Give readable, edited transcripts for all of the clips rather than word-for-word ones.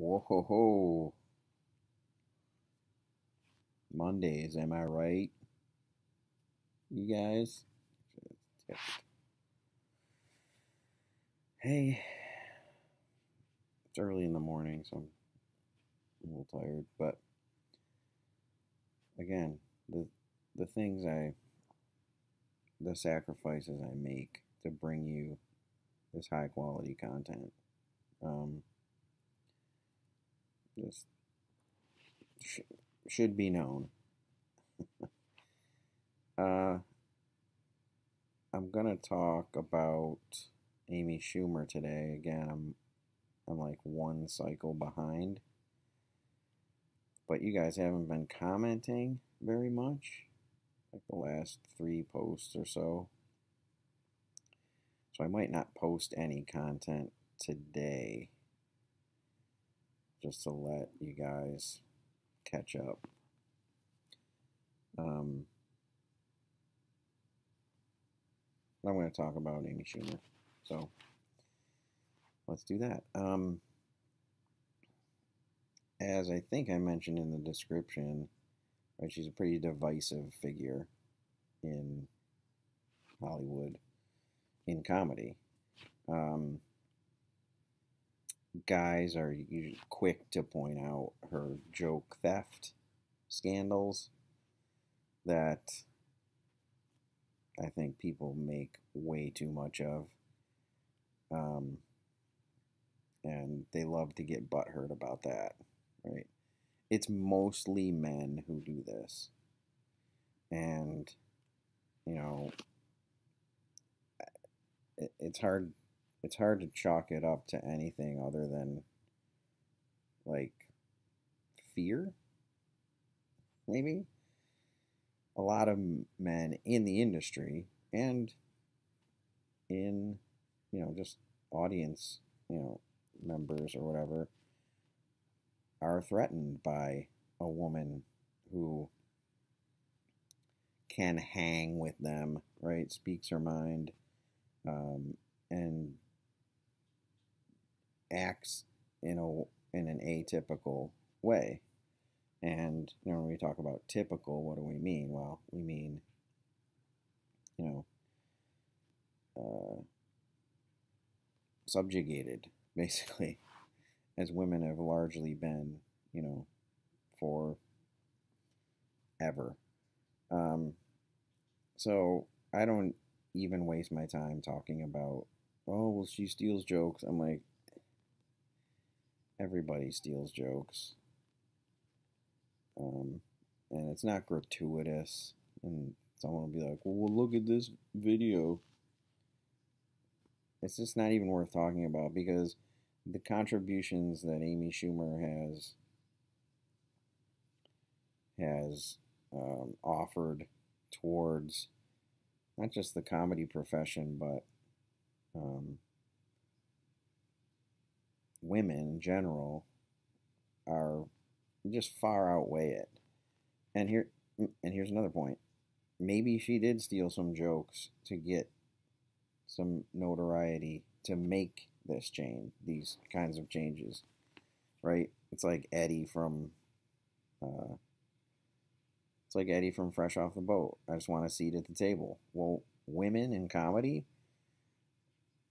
Whoa, ho, ho. Mondays, am I right? You guys? Hey, it's early in the morning, so I'm a little tired. But again, the the things the sacrifices I make to bring you this high quality content, um, just sh- should be known. Uh, I'm gonna talk about Amy Schumer today. Again, I'm like one cycle behind. But you guys haven't been commenting very much, like the last three posts or so. So I might not post any content today just to let you guys catch up. Um, I'm going to talk about Amy Schumer. So let's do that. As I think I mentioned in the description, right, she's a pretty divisive figure in Hollywood, in comedy. Um, Guys are usually quick to point out her joke theft scandals that I think people make way too much of. Um, and they love to get butthurt about that, right? It's mostly men who do this. And, you know, it's hard to chalk it up to anything other than like fear, maybe. A lot of men in the industry and in, just audience, members or whatever are threatened by a woman who can hang with them, right? Speaks her mind, and acts in an atypical way. And when we talk about typical, what do we mean? Well, we mean you know uh, subjugated, basically, as women have largely been, you know, forever. Um, so I don't even waste my time talking about, oh, well, she steals jokes. I'm like, everybody steals jokes. Um, and it's not gratuitous. And someone will be like, well, look at this video. It's just not even worth talking about because the contributions that Amy Schumer has offered towards not just the comedy profession, but um, women in general are just far outweigh it. And here's another point. Maybe she did steal some jokes to get some notoriety to make these kinds of changes, right? Uh, it's like Eddie from Fresh Off the Boat. I just want a seat at the table. Well, women in comedy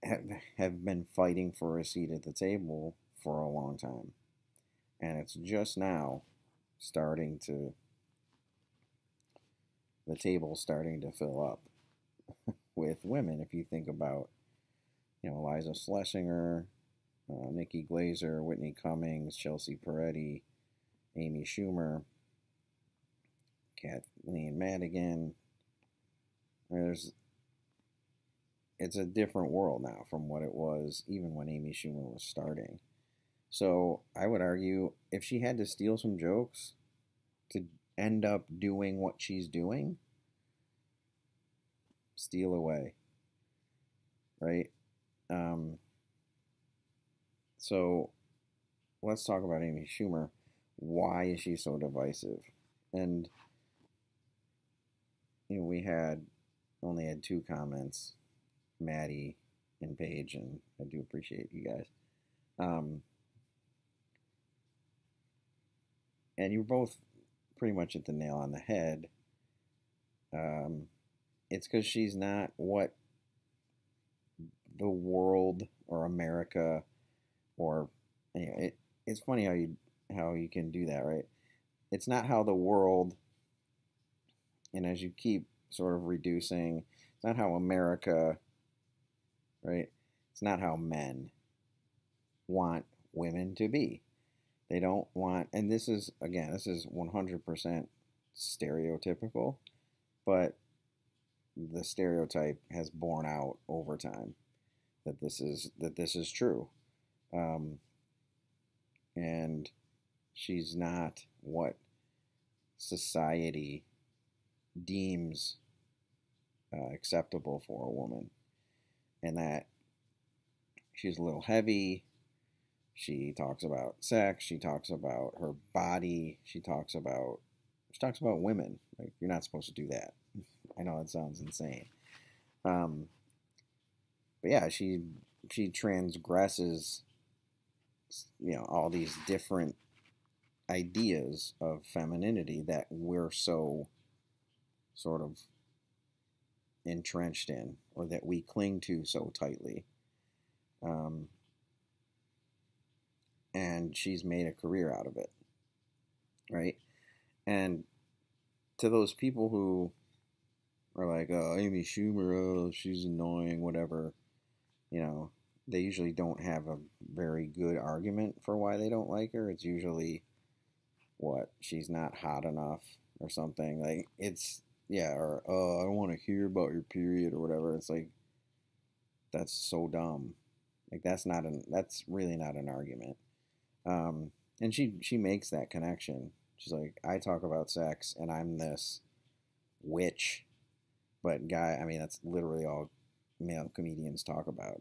have, have been fighting for a seat at the table for a long time, and it's just now starting to the table starting to fill up with women. If you think about, Eliza Schlesinger, Nikki Glazer, Whitney Cummings, Chelsea Peretti, Amy Schumer, Kathleen Madigan. There's It's a different world now from what it was even when Amy Schumer was starting. So I would argue if she had to steal some jokes to end up doing what she's doing, steal away, right? Um, so let's talk about Amy Schumer. Why is she so divisive? And we had only had two comments, Maddie and Paige, and I do appreciate you guys. Um, And you both pretty much hit the nail on the head. Um, it's because she's not what the world or America or anyway. It's funny how you can do that, right? It's not how the world, and as you keep sort of reducing, it's not how America, right? It's not how men want women to be. They don't want, and this is, again, this is 100% stereotypical, but the stereotype has borne out over time that this is true. Um, and she's not what society deems acceptable for a woman, and that she's a little heavy. She talks about sex. She talks about her body. She talks about women. Like, you're not supposed to do that. I know it sounds insane. Um, but yeah, she transgresses, all these different ideas of femininity that we're so sort of entrenched in, or that we cling to so tightly. Um, and she's made a career out of it, right? And to those people who are like, oh, Amy Schumer, oh, she's annoying, whatever, you know, they usually don't have a very good argument for why they don't like her. It's usually what, she's not hot enough or something. Like, it's, yeah, or, oh, I don't want to hear about your period or whatever. It's like, that's so dumb. Like, that's really not an argument. And she makes that connection. She's like, I talk about sex and I'm this witch, but guy, I mean, that's literally all male comedians talk about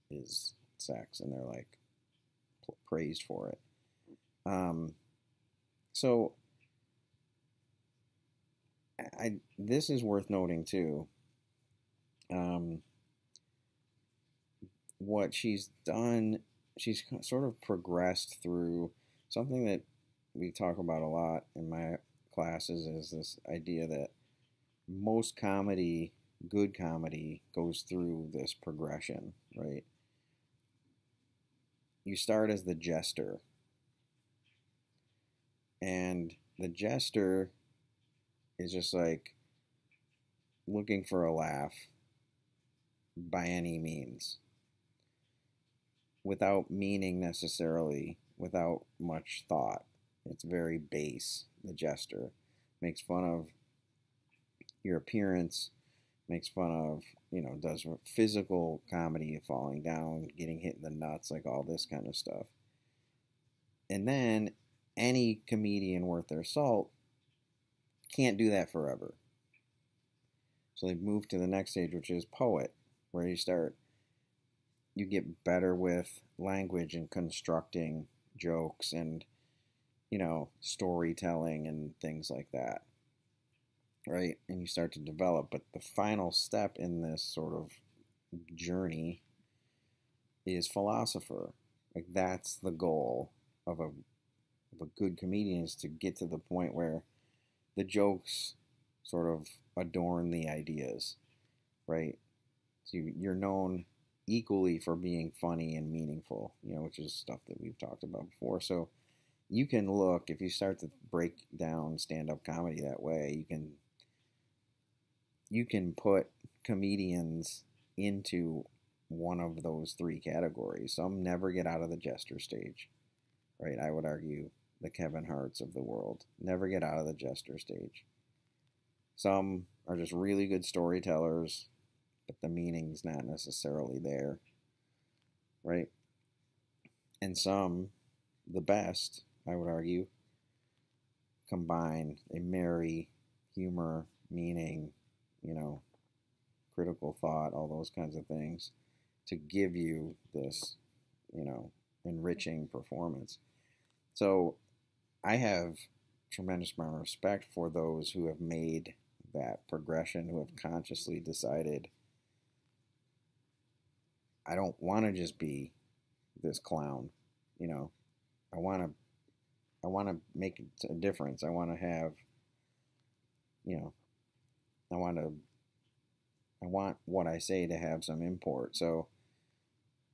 is sex, and they're like praised for it. Um, so this is worth noting too. Um, what she's done, she's sort of progressed through something that we talk about a lot in my classes, is this idea that most comedy, good comedy, goes through this progression, right? You start as the jester, and the jester is just like looking for a laugh by any means, without meaning necessarily, without much thought. It's very base. The jester makes fun of your appearance, makes fun of, does physical comedy, falling down, getting hit in the nuts, like all this kind of stuff. And then any comedian worth their salt can't do that forever. So they move to the next stage, which is poet, where you get better with language and constructing jokes and, storytelling and things like that, right? And you start to develop. But the final step in this sort of journey is philosopher. Like, that's the goal of a good comedian, is to get to the point where the jokes sort of adorn the ideas, right? So you're known equally for being funny and meaningful, which is stuff that we've talked about before. So you can look, if you start to break down stand-up comedy that way, you can put comedians into one of those three categories. Some never get out of the jester stage, right? I would argue the Kevin Harts of the world never get out of the jester stage. Some are just really good storytellers, but the meaning's not necessarily there, right? And some, the best, I would argue, combine, they marry humor, meaning, you know, critical thought, all those kinds of things to give you this, enriching performance. So I have tremendous amount of respect for those who have made that progression, who have consciously decided, I don't want to just be this clown, you know, I want to I want to make a difference. I want to have, you know, I want to, I want what I say to have some import. So,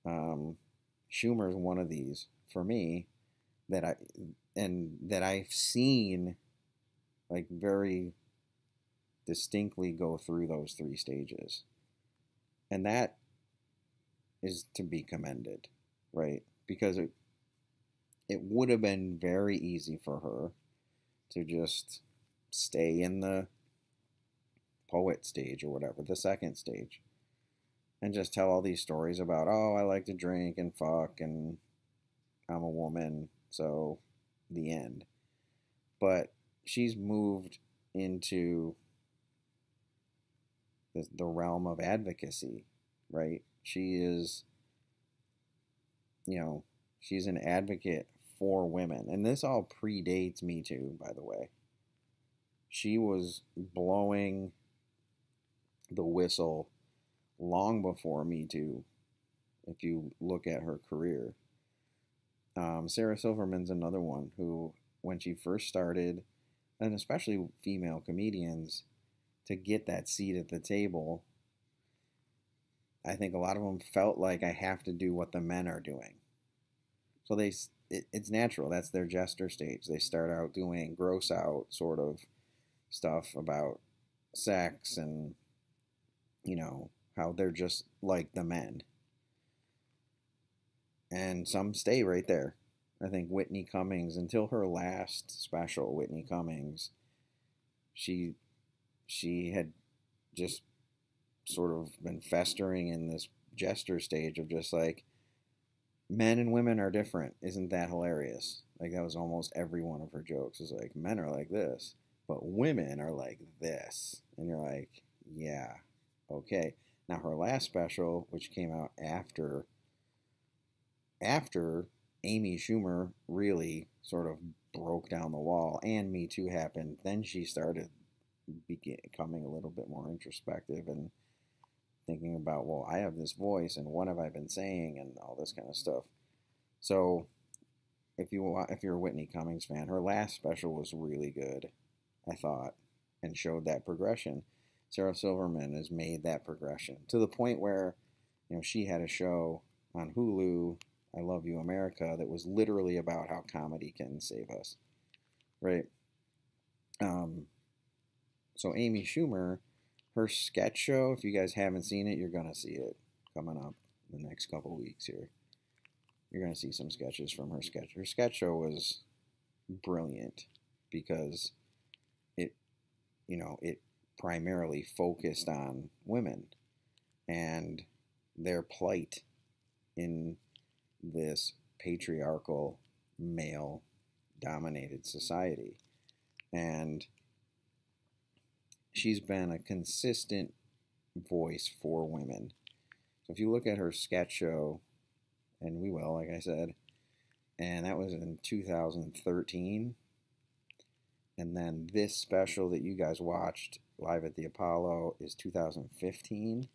Schumer's one of these for me that I've seen like very distinctly go through those three stages. And that is to be commended, right? Because it would have been very easy for her to just stay in the poet stage or whatever, the second stage, and just tell all these stories about, oh, I like to drink and fuck and I'm a woman, so the end. But she's moved into the realm of advocacy, right? She is, you know, she's an advocate for women. And this all predates Me Too, by the way. She was blowing the whistle long before Me Too, if you look at her career. Sarah Silverman's another one who, when she first started, and especially female comedians, to get that seat at the table, I think a lot of them felt like I have to do what the men are doing. So it's natural. That's their jester stage. They start out doing gross out sort of stuff about sex and, how they're just like the men. And some stay right there. I think Whitney Cummings, until her last special, Whitney Cummings, she had just sort of been festering in this jester stage of just like, men and women are different. Isn't that hilarious? Like, that was almost every one of her jokes. Is like, men are like this, but women are like this. And you're like, yeah, okay. Now her last special, which came out after Amy Schumer really sort of broke down the wall and Me Too happened, then she started becoming a little bit more introspective and thinking about, well, I have this voice and what have I been saying and all this kind of stuff. So if you're a Whitney Cummings fan, her last special was really good, I thought, and showed that progression. Sarah Silverman has made that progression to the point where, she had a show on Hulu, I Love You America, that was literally about how comedy can save us, right? So Amy Schumer, her sketch show, if you guys haven't seen it, you're gonna see it coming up in the next couple weeks here. You're gonna see some sketches from her sketch. Her sketch show was brilliant because it, it primarily focused on women and their plight in this patriarchal, male dominated society. And she's been a consistent voice for women. So if you look at her sketch show, and we will, like I said, and that was in 2013. And then this special that you guys watched live at the Apollo is 2015.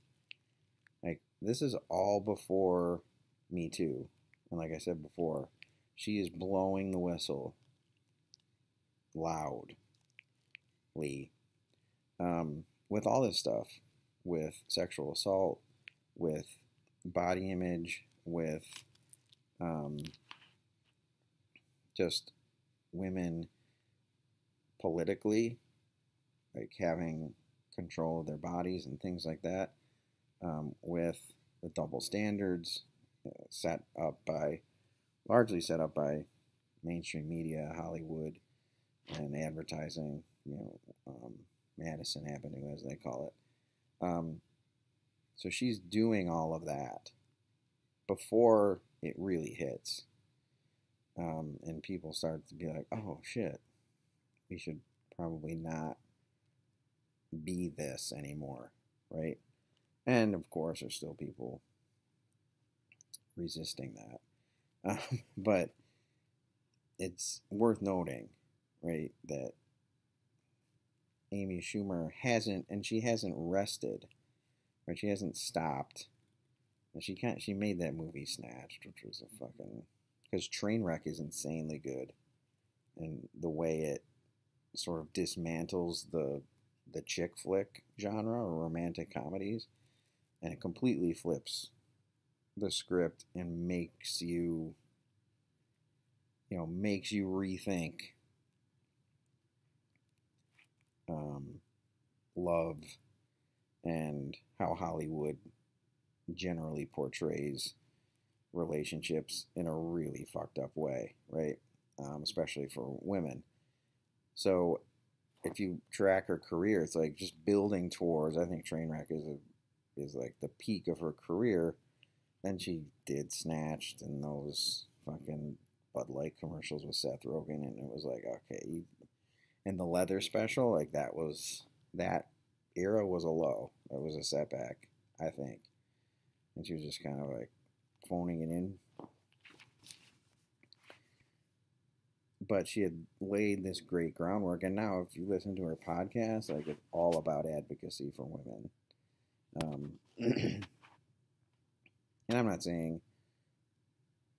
Like, this is all before Me Too. And like I said before, she is blowing the whistle loudly with all this stuff, with sexual assault, with body image, with just women politically, like having control of their bodies and things like that, with the double standards largely set up by mainstream media, Hollywood, and advertising, Madison Avenue, as they call it. So she's doing all of that before it really hits. And people start to be like, oh shit, we should probably not be this anymore, right? And of course, there's still people resisting that. But it's worth noting, right, that Amy Schumer hasn't rested, right? She hasn't stopped. And she made that movie Snatched, which was a fucking, because Trainwreck is insanely good. and the way it sort of dismantles the chick flick genre or romantic comedies, and it completely flips the script and makes you rethink um, love and how Hollywood generally portrays relationships in a really fucked up way, right? Especially for women. So if you track her career, it's like just building towards. I think Trainwreck is like the peak of her career. Then she did Snatched and those fucking Bud Light commercials with Seth Rogen, and it was like, okay, and the leather special, like that era was a low. It was a setback, I think. And she was just kind of like phoning it in. But she had laid this great groundwork, and now if you listen to her podcast, like it's all about advocacy for women. And I'm not saying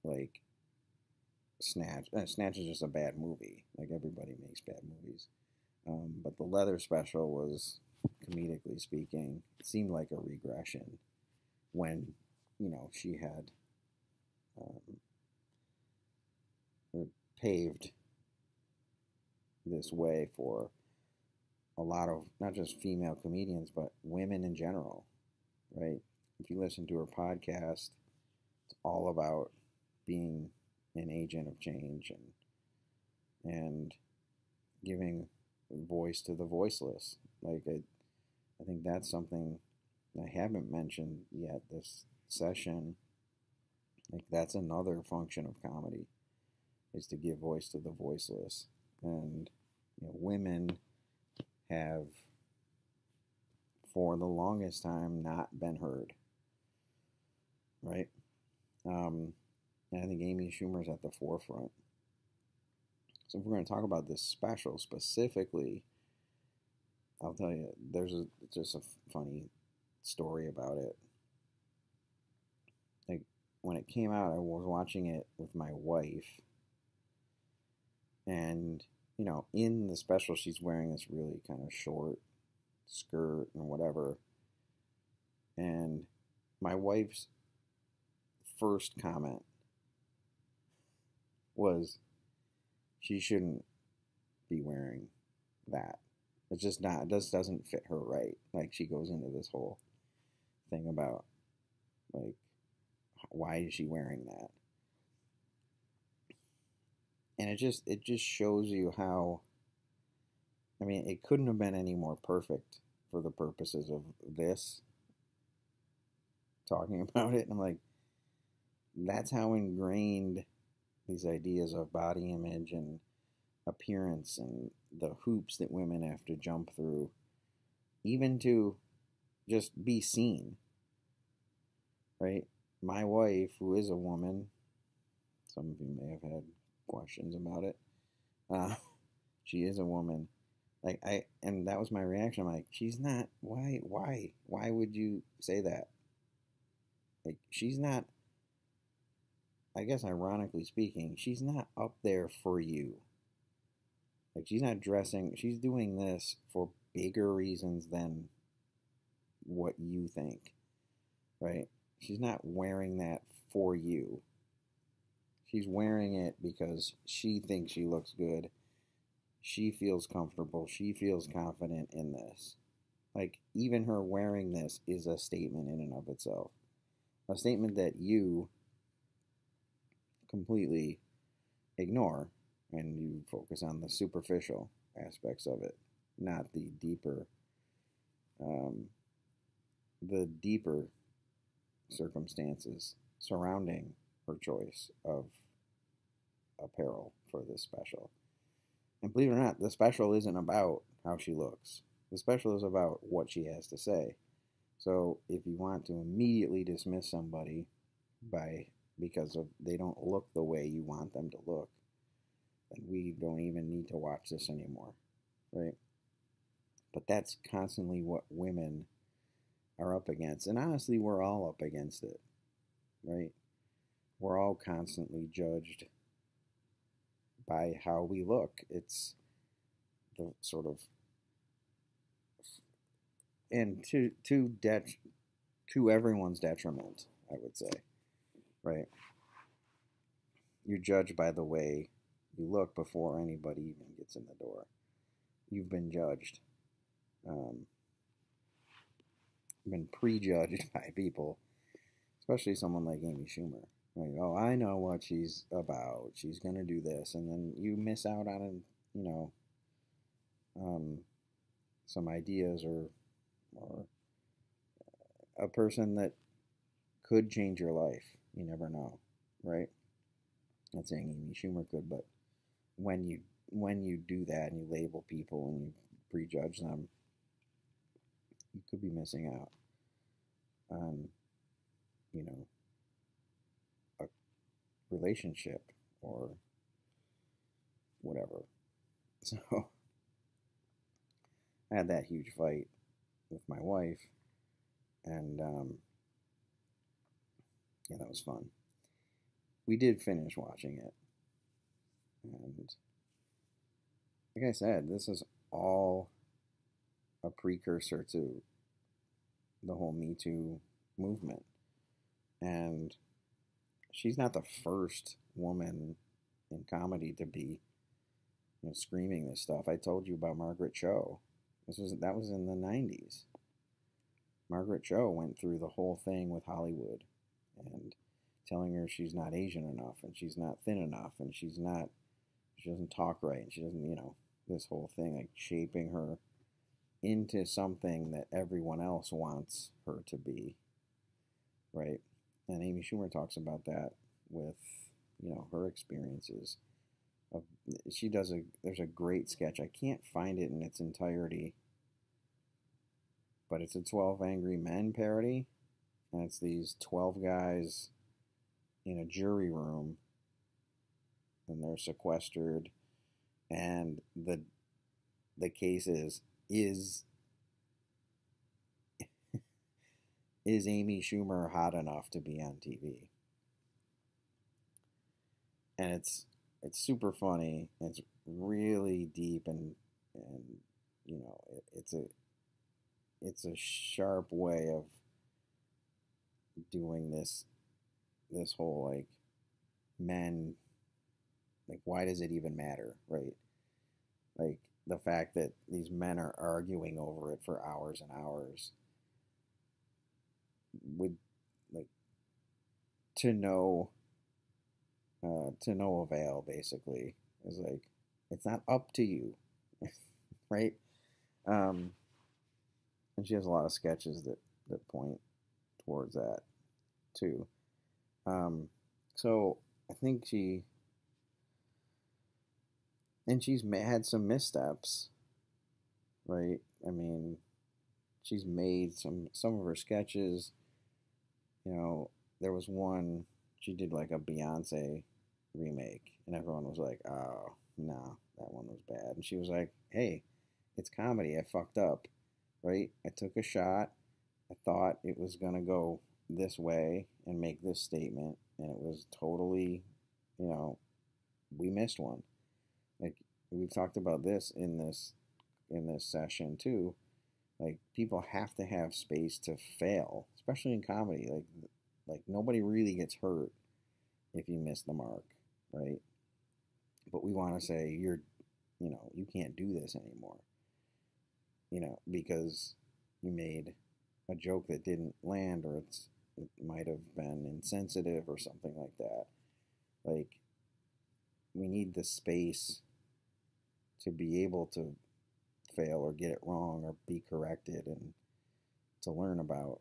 like Snatch. Snatch is just a bad movie. Like everybody makes bad movies. But the leather special was, comedically speaking, it seemed like a regression when, she had paved this way for a lot of not just female comedians, but women in general, right? If you listen to her podcast, it's all about being an agent of change and giving voice to the voiceless. Like I think that's something I haven't mentioned yet this session. Like that's another function of comedy, is to give voice to the voiceless. And women have for the longest time not been heard, right? And I think Amy Schumer's at the forefront. So if we're going to talk about this special specifically, I'll tell you, there's just a funny story about it. Like when it came out, I was watching it with my wife, and in the special, she's wearing this really kind of short skirt and whatever. And my wife's first comment was, she shouldn't be wearing that. It's just not, it just doesn't fit her right. Like she goes into this whole thing about like, why is she wearing that? And it just shows you how, I mean, it couldn't have been any more perfect for the purposes of this, talking about it. And I'm like, that's how ingrained these ideas of body image and appearance and the hoops that women have to jump through, even to just be seen, right? My wife, who is a woman, some of you may have had questions about it. She is a woman. And that was my reaction. I'm like, she's not. Why would you say that? Like, she's not. I guess, ironically speaking, she's not up there for you. Like, she's not dressing. She's doing this for bigger reasons than what you think, right? She's not wearing that for you. She's wearing it because she thinks she looks good. She feels comfortable. She feels confident in this. Like, even her wearing this is a statement in and of itself. A statement that you completely ignore and you focus on the superficial aspects of it, not um, the deeper circumstances surrounding her choice of apparel for this special. And believe it or not, the special isn't about how she looks. The special is about what she has to say. So if you want to immediately dismiss somebody because of they don't look the way you want them to look, then we don't even need to watch this anymore, right? But that's constantly what women are up against. And honestly, we're all up against it, right? We're all constantly judged by how we look. It's the sort of, and to everyone's detriment, I would say, right? You're judged by the way you look before anybody even gets in the door. You've been judged, um, been prejudged by people, especially someone like Amy Schumer. Like, oh, I know what she's about. She's gonna do this, and then you miss out on, you know, um, some ideas or a person that could change your life. You never know, right? Not saying Amy Schumer could, but when you when you do that and you label people and you prejudge them, you could be missing out on, you know, a relationship or whatever. So I had that huge fight with my wife, and yeah, that was fun. We did finish watching it, and like I said, this is all a precursor to the whole Me Too movement. And she's not the first woman in comedy to be, you know, screaming this stuff. I told you about Margaret Cho. That was in the 90s. Margaret Cho went through the whole thing with Hollywood and telling her she's not Asian enough and she's not thin enough and she doesn't talk right and she doesn't, you know, this whole thing, like shaping her into something that everyone else wants her to be, right? And Amy Schumer talks about that with, you know, her experiences of, there's a great sketch. I can't find it in its entirety, but it's a 12 Angry Men parody, and it's these 12 guys in a jury room, and they're sequestered, and the case is Amy Schumer hot enough to be on TV? And it's super funny. It's really deep, and you know, it's a sharp way of doing this whole, like, men, like, why does it even matter, right? Like, the fact that these men are arguing over it for hours and hours with, like, to no to no avail, basically, is like, it's not up to you. Right? um and she has a lot of sketches that point towards that too. um so I think she's had some missteps, right? I mean, she's made some of her sketches. You know, there was one she did, like a Beyonce remake, and everyone was like, "Oh no, that one was bad." And she was like, "Hey, it's comedy. I fucked up, right? I took a shot. I thought it was gonna go this way and make this statement, and it was totally, you know, we missed one." Like, we've talked about this in this session too. Like, people have to have space to fail, especially in comedy. Like nobody really gets hurt if you miss the mark, right? But we want to say, you know, you can't do this anymore, you know, because you made a joke that didn't land, or it might have been insensitive or something like that. Like, we need the space to be able to fail or get it wrong or be corrected, and to learn about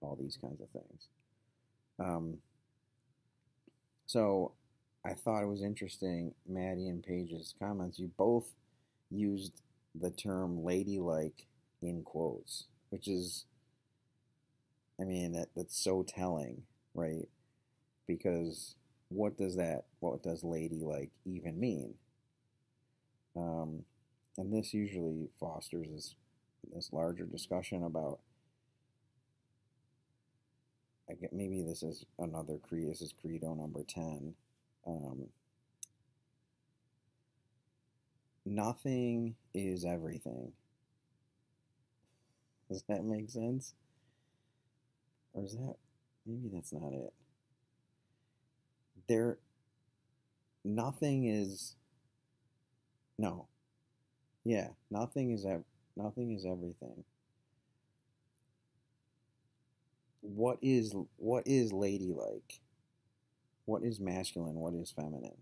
all these kinds of things. Um, so I thought it was interesting, Maddie and Paige's comments. You both used the term ladylike in quotes, which is, I mean, that's so telling, right? Because what does ladylike even mean? Um, and this usually fosters this larger discussion about, I get, maybe this is another creed. This is Credo number 10. Um, nothing is everything. Does that make sense? Or is that, maybe that's not it. There, nothing is, no, yeah, nothing is everything. What is ladylike? What is masculine? What is feminine?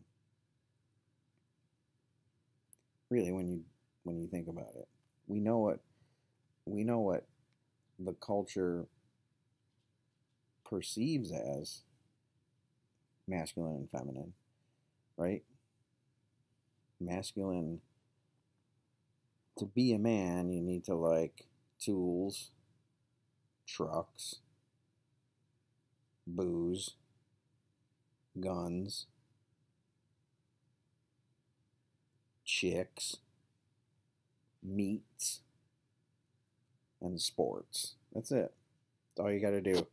Really, when you think about it, we know what we know what the culture perceives as masculine and feminine, right? Masculine, to be a man, you need to like tools, trucks, booze, guns, chicks, meats, and sports. That's it. That's all you got to do.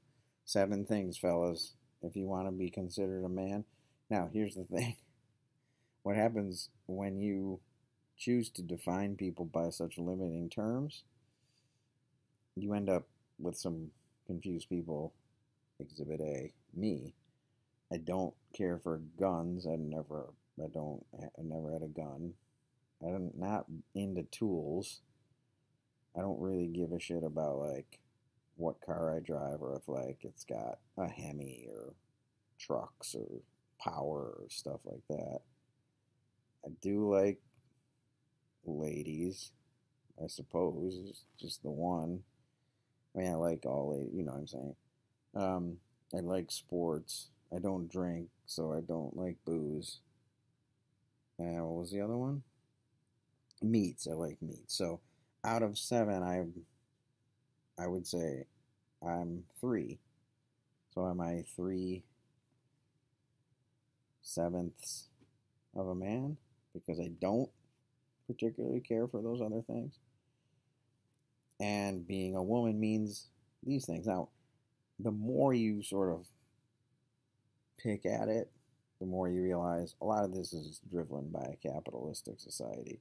7 things, fellas, if you want to be considered a man. Now, here's the thing. What happens when you choose to define people by such limiting terms? You end up with some confused people. Exhibit A, me. I don't care for guns. I never had a gun. I'm not into tools. I don't really give a shit about like what car I drive or if like it's got a Hemi or trucks or power or stuff like that. I do like ladies, I suppose. It's just the one. I mean, I like all ladies, you know what I'm saying. I like sports. I don't drink, so I don't like booze. And what was the other one? Meats. I like meat. So out of 7, I would say I'm 3. So am I 3/7 of a man? Because I don't particularly care for those other things. And being a woman means these things. Now, the more you sort of pick at it, the more you realize a lot of this is driven by a capitalistic society.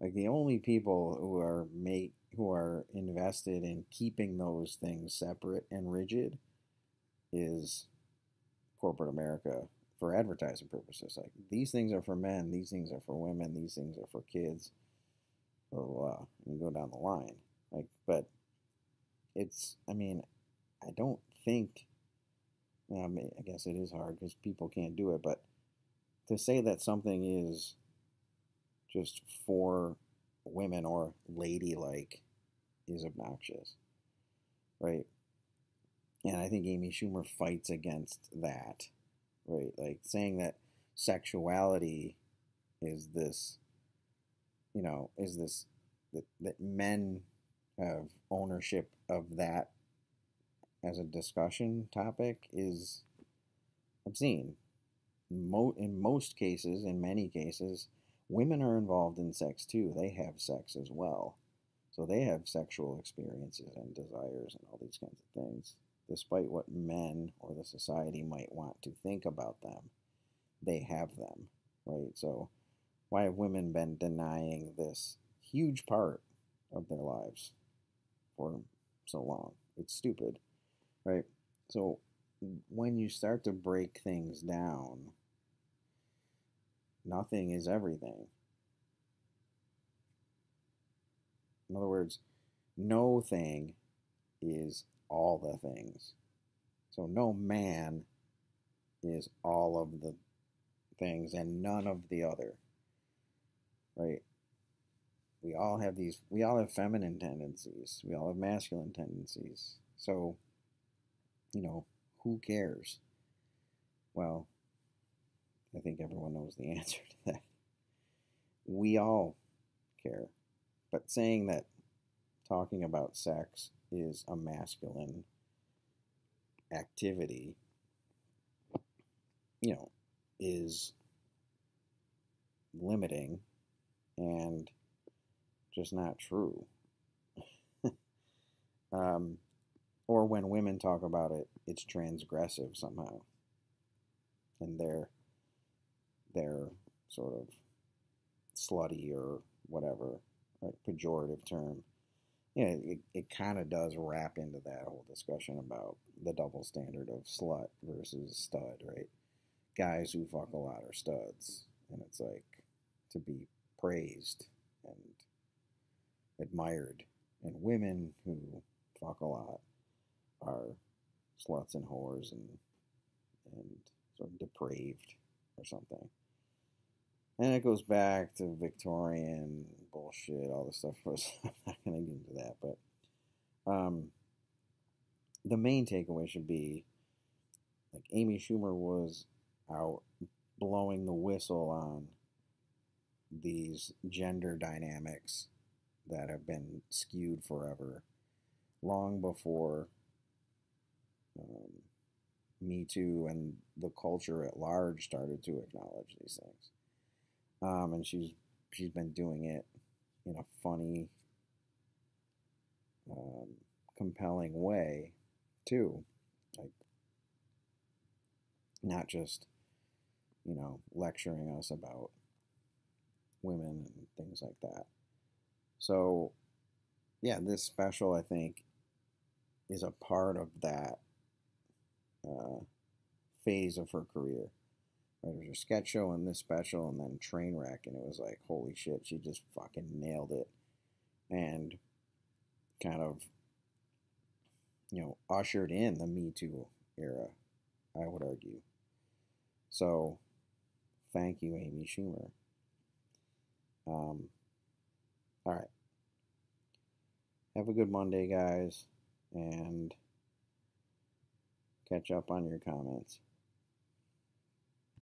Like the only people who are invested in keeping those things separate and rigid is corporate America for advertising purposes. Like these things are for men, these things are for women, these things are for kids. Blah, blah, blah. And you go down the line. Like, but it's, I mean, I don't think, I mean, I guess it is hard because people can't do it, but to say that something is just for women or ladylike is obnoxious, right? And I think Amy Schumer fights against that, right? Like saying that sexuality is this, is this that men have ownership of that as a discussion topic is obscene. In most cases, in many cases, women are involved in sex too. They have sex as well. So they have sexual experiences and desires and all these kinds of things. Despite what men or the society might want to think about them, they have them, right? So why have women been denying this huge part of their lives for so long? It's stupid, right? So when you start to break things down, nothing is everything. In other words, no thing is all the things. So no man is all of the things and none of the other, right? We all have feminine tendencies. We all have masculine tendencies. So, who cares? Well, I think everyone knows the answer to that. We all care. But saying that talking about sex is a masculine activity, is limiting and just not true. um, or when women talk about it, it's transgressive somehow, and they're sort of slutty or whatever, right, pejorative term. Yeah, it kind of does wrap into that whole discussion about the double standard of slut versus stud, right? Guys who fuck a lot are studs, and it's like to be praised and admired, and women who fuck a lot are sluts and whores and sort of depraved or something. And it goes back to Victorian bullshit, all this stuff. I'm not going to get into that, but the main takeaway should be like Amy Schumer was out blowing the whistle on these gender dynamics that have been skewed forever, long before um, Me Too and the culture at large started to acknowledge these things. And she's been doing it in a funny, um, compelling way too, like not just lecturing us about women and things like that. So yeah, this special I think is a part of that uh, phase of her career. Right, there's a sketch show and this special, and then Trainwreck, and it was like, holy shit, she just fucking nailed it, and kind of ushered in the Me Too era, I would argue. So thank you, Amy Schumer. All right, have a good Monday, guys, and catch up on your comments.